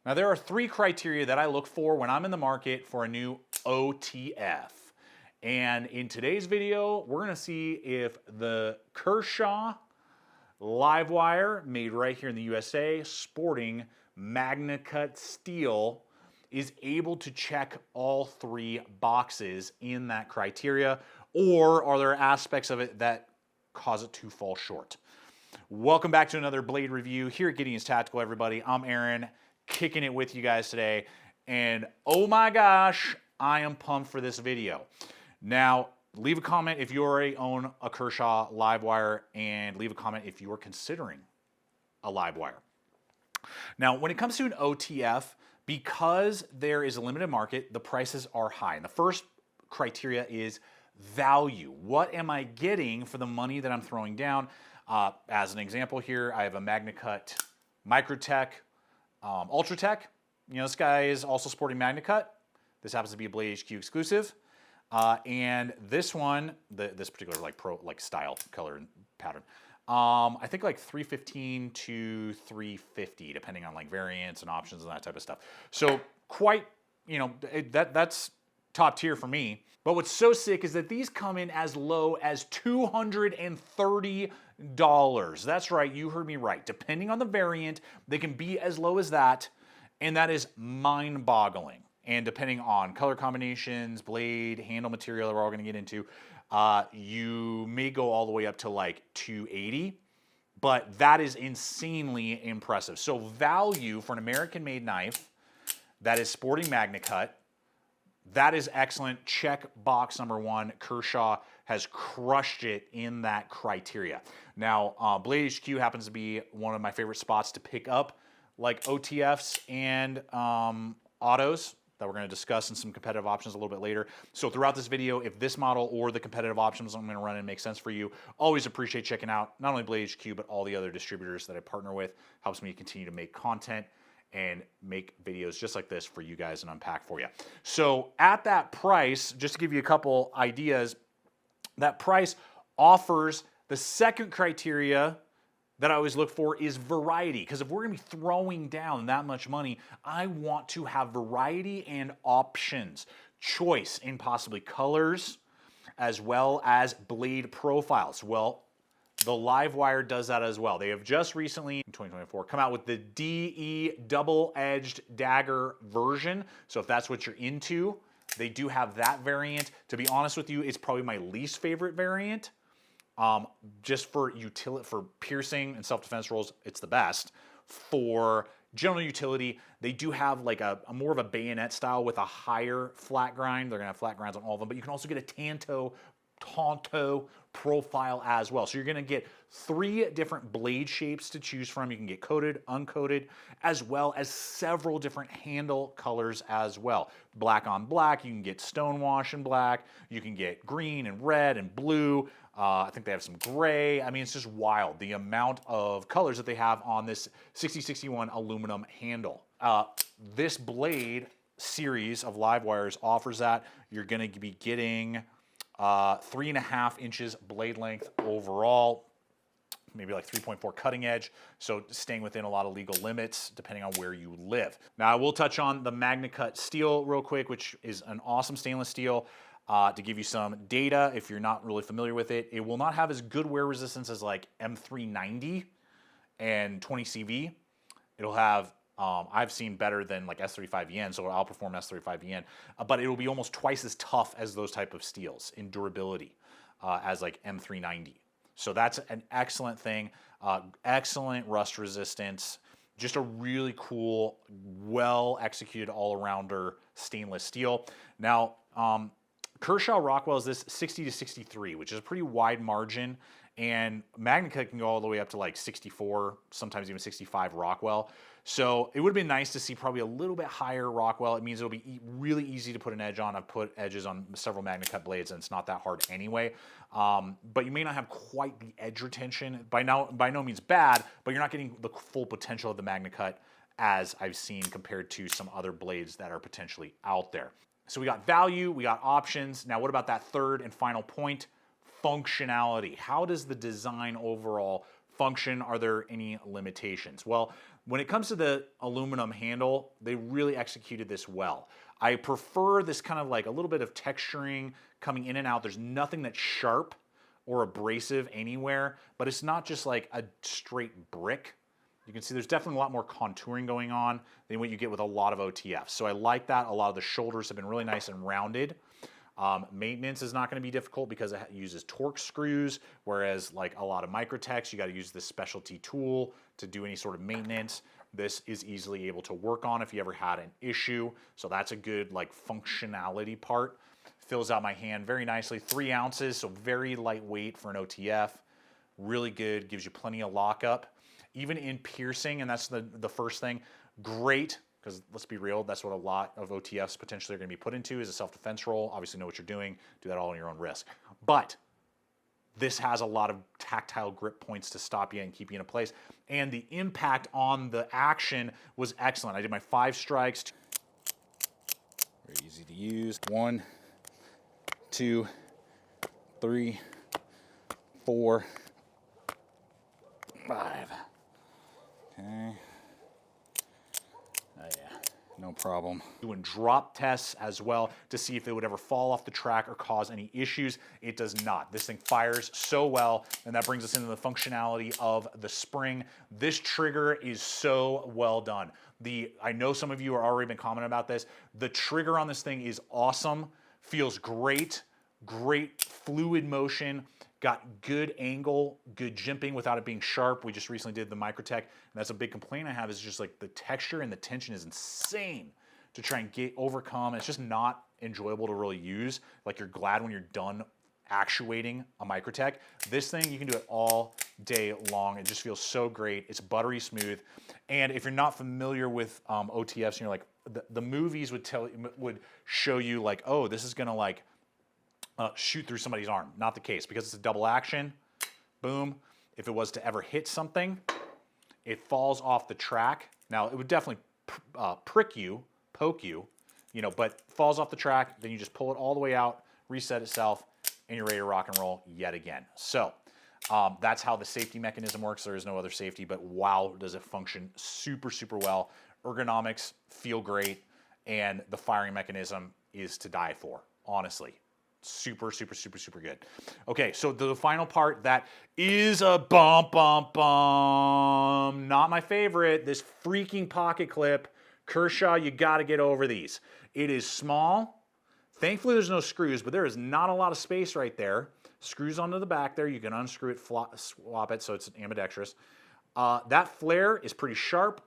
Now there are 3 criteria that I look for when I'm in the market for a new OTF. And in today's video, we're gonna see if the KERSHAW Livewire, made right here in the USA, sporting MagnaCut steel, is able to check all 3 boxes in that criteria, or are there aspects of it that cause it to fall short? Welcome back to another blade review here at Gideonstactical, everybody. I'm Aaron, kicking it with you guys today, and oh my gosh, I am pumped for this video. Now, leave a comment if you already own a KERSHAW Livewire, and leave a comment if you are considering a Livewire. Now, when it comes to an OTF, because there is a limited market, the prices are high. And the first criteria is value. What am I getting for the money that I'm throwing down? As an example here, I have a MagnaCut Microtech Ultratech. You know, this guy is also sporting MagnaCut. This happens to be a Bladehq exclusive. And this one, this particular like style, color, and pattern, I think like $315 to $350, depending on like variants and options and that type of stuff. So quite, you know, that's top tier for me. But what's so sick is that these come in as low as $230. That's right, you heard me right. Depending on the variant, they can be as low as that, and that is mind-boggling. And depending on color combinations, blade, handle material that we're all gonna get into, you may go all the way up to like $280, but that is insanely impressive. So value for an American-made knife that is sporting MagnaCut, that is excellent. Check box number 1. KERSHAW has crushed it in that criteria. Now, Bladehq happens to be one of my favorite spots to pick up like OTFs and autos that we're going to discuss in some competitive options a little bit later. So throughout this video, if this model or the competitive options I'm going to run in make sense for you, always appreciate checking out not only Bladehq, but all the other distributors that I partner with. Helps me continue to make content and make videos just like this for you guys and unpack for you. So at that price, just to give you a couple ideas, that price offers the second criteria that I always look for is variety. Because if we're gonna be throwing down that much money, I want to have variety and options, choice in possibly colors, as well as blade profiles. Well, the Livewire does that as well. They have just recently, in 2024, come out with the DE double-edged dagger version. So if that's what you're into, they do have that variant. To be honest with you, it's probably my least favorite variant. Just for utility, for piercing and self-defense rolls, it's the best. For general utility, they do have like a more of a bayonet style with a higher flat grind. They're gonna have flat grinds on all of them, but you can also get a Tanto profile as well. So you're gonna get 3 different blade shapes to choose from. You can get coated, uncoated, as well as several different handle colors as well. Black on black, you can get stonewash and black, you can get green and red and blue. I think they have some gray. I mean, it's just wild, the amount of colors that they have on this 6061 aluminum handle. This blade series of Livewires offers that. You're gonna be getting 3.5 inches blade length overall, maybe like 3.4 cutting edge, so staying within a lot of legal limits depending on where you live. Now I will touch on the MagnaCut steel real quick, which is an awesome stainless steel. To give you some data, if you're not really familiar with it, it will not have as good wear resistance as like M390 and 20CV. It'll have I've seen better than like S35EN, so it'll outperform S35EN, but it will be almost twice as tough as those type of steels in durability as like M390. So that's an excellent thing. Excellent rust resistance. Just a really cool, well executed all-arounder stainless steel. Now, KERSHAW Rockwell is this 60 to 63, which is a pretty wide margin, and MagnaCut can go all the way up to like 64, sometimes even 65 Rockwell. So it would have been nice to see probably a little bit higher Rockwell. It means it'll be really easy to put an edge on. I've put edges on several MagnaCut blades, and it's not that hard anyway. But you may not have quite the edge retention. By no means bad, but you're not getting the full potential of the MagnaCut as I've seen compared to some other blades that are potentially out there. So we got value, we got options. Now what about that third and final point? Functionality. How does the design overall function? Are there any limitations? Well, When it comes to the aluminum handle, they really executed this well. I prefer this kind of like a little bit of texturing coming in and out. There's nothing that's sharp or abrasive anywhere, but it's not just like a straight brick. You can see there's definitely a lot more contouring going on than what you get with a lot of OTFs. So I like that. A lot of the shoulders have been really nice and rounded. Maintenance is not going to be difficult because it uses Torx screws, whereas like a lot of Microtechs, you got to use this specialty tool to do any sort of maintenance. This is easily able to work on if you ever had an issue. So that's a good like functionality part. Fills out my hand very nicely. 3 ounces, so very lightweight for an OTF. Really good, gives you plenty of lockup. Even in piercing, and that's the first thing, great. Because let's be real, that's what a lot of OTFs potentially are going to be put into is a self-defense role. Obviously know what you're doing. Do that all on your own risk. But this has a lot of tactile grip points to stop you and keep you in a place. And the impact on the action was excellent. I did my 5 strikes. Very easy to use. 1, 2, 3, 4, 5. Okay. Oh yeah, no problem. Doing drop tests as well to see if it would ever fall off the track or cause any issues. It does not. This thing fires so well, and that brings us into the functionality of the spring. This trigger is so well done. I know some of you are already been commenting about this. The trigger on this thing is awesome. Feels great. Great fluid motion. Got good angle, good jimping without it being sharp. We just recently did the Microtech, and that's a big complaint I have is just like the texture and the tension is insane to try and overcome. It's just not enjoyable to really use. Like you're glad when you're done actuating a Microtech. This thing, you can do it all day long. It just feels so great. It's buttery smooth. And if you're not familiar with OTFs, and you're like, the movies would show you like, oh, this is gonna like, shoot through somebody's arm. Not the case because it's a double action. Boom. If it was to ever hit something, it falls off the track. Now it would definitely prick you, poke you, but falls off the track. Then you just pull it all the way out, reset itself, and you're ready to rock and roll yet again. So that's how the safety mechanism works. There is no other safety, but wow, does it function super, super well. Ergonomics feel great, and the firing mechanism is to die for, honestly. Super, super, super, super good. Okay, so the final part that is a not my favorite, this freaking pocket clip. Kershaw, you gotta get over these. It is small. Thankfully, there's no screws, but there is not a lot of space right there. Screws onto the back there. You can unscrew it, swap it, so it's ambidextrous. That flare is pretty sharp.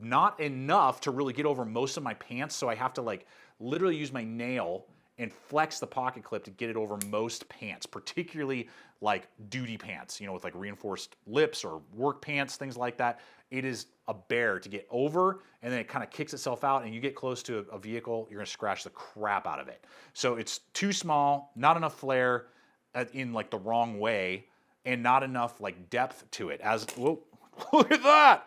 Not enough to really get over most of my pants, so I have to like literally use my nail and flex the pocket clip to get it over most pants, particularly like duty pants, with like reinforced lips or work pants, things like that. It is a bear to get over, and then it kind of kicks itself out, and you get close to a vehicle, you're gonna scratch the crap out of it. So it's too small, not enough flare in like the wrong way, and not enough like depth to it. Whoa, look at that!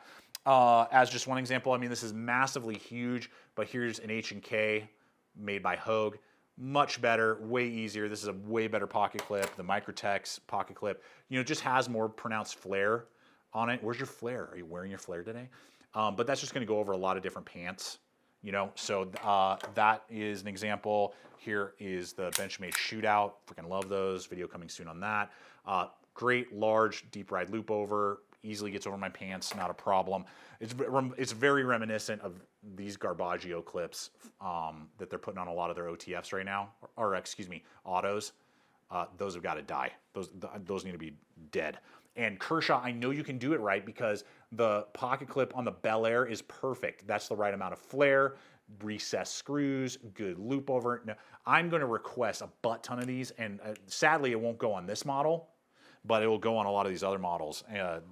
As just one example, I mean, this is massively huge, but here's an H&K made by Hogue. Much better, way easier. This is a way better pocket clip. The Microtech's pocket clip, just has more pronounced flare on it. Where's your flare? Are you wearing your flare today? But that's just going to go over a lot of different pants, So that is an example. Here is the Benchmade Shootout. Freaking love those. Video coming soon on that. Great, large, deep ride loop over. Easily gets over my pants, not a problem. It's very reminiscent of these Garbaggio clips that they're putting on a lot of their OTFs right now, or excuse me, autos. Those have got to die. Those need to be dead. And Kershaw, I know you can do it right because the pocket clip on the Bel Air is perfect. That's the right amount of flare, recessed screws, good loop over. Now, I'm going to request a butt ton of these, and sadly, it won't go on this model, but it will go on a lot of these other models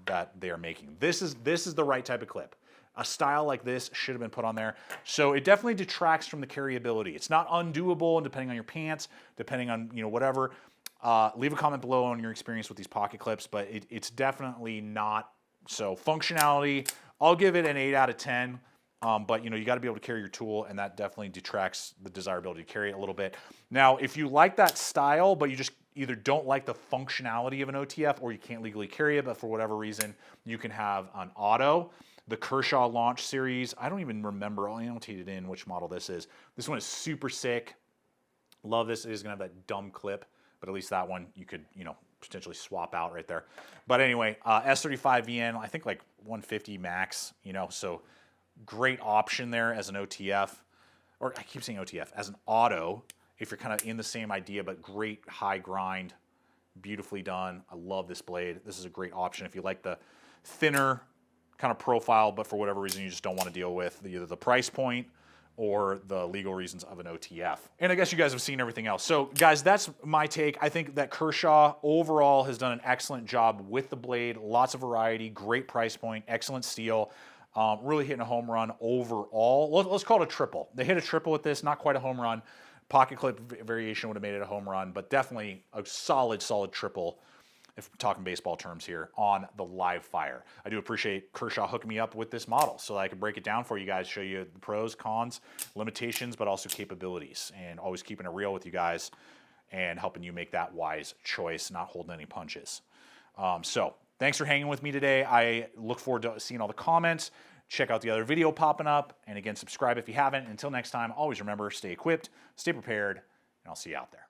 that they are making. This is the right type of clip. A style like this should have been put on there. So it definitely detracts from the carryability. It's not undoable, depending on your pants, depending on whatever. Leave a comment below on your experience with these pocket clips, but it's definitely not. So functionality, I'll give it an 8 out of 10. But you got to be able to carry your tool, and that definitely detracts the desirability to carry it a little bit. Now, if you like that style, but you just either don't like the functionality of an OTF, or you can't legally carry it, but for whatever reason, you can have an auto. the KERSHAW launch series. I don't even remember. I'll annotate it in which model this is. This one is super sick. Love this. It is going to have that dumb clip, but at least that one you could, you know, potentially swap out right there. But anyway, S35VN, I think like 150 max, you know, so great option there as an OTF, or I keep saying OTF, as an auto, if you're kind of in the same idea, but great high grind, beautifully done. I love this blade. This is a great option if you like the thinner kind of profile, but for whatever reason you just don't want to deal with either the price point or the legal reasons of an OTF. And I guess you guys have seen everything else. So guys, that's my take. I think that KERSHAW overall has done an excellent job with the blade. Lots of variety, great price point, excellent steel. Really hitting a home run overall. Let's call it a triple. They hit a triple with this, not quite a home run. Pocket clip variation would have made it a home run, but definitely a solid triple if we're talking baseball terms here on the Livewire. I do appreciate KERSHAW hooking me up with this model so that I can break it down for you guys, show you the pros, cons, limitations, but also capabilities, and always keeping it real with you guys and helping you make that wise choice, not holding any punches. So thanks for hanging with me today. I look forward to seeing all the comments. Check out the other video popping up. And again, subscribe if you haven't. Until next time, always remember, stay equipped, stay prepared, and I'll see you out there.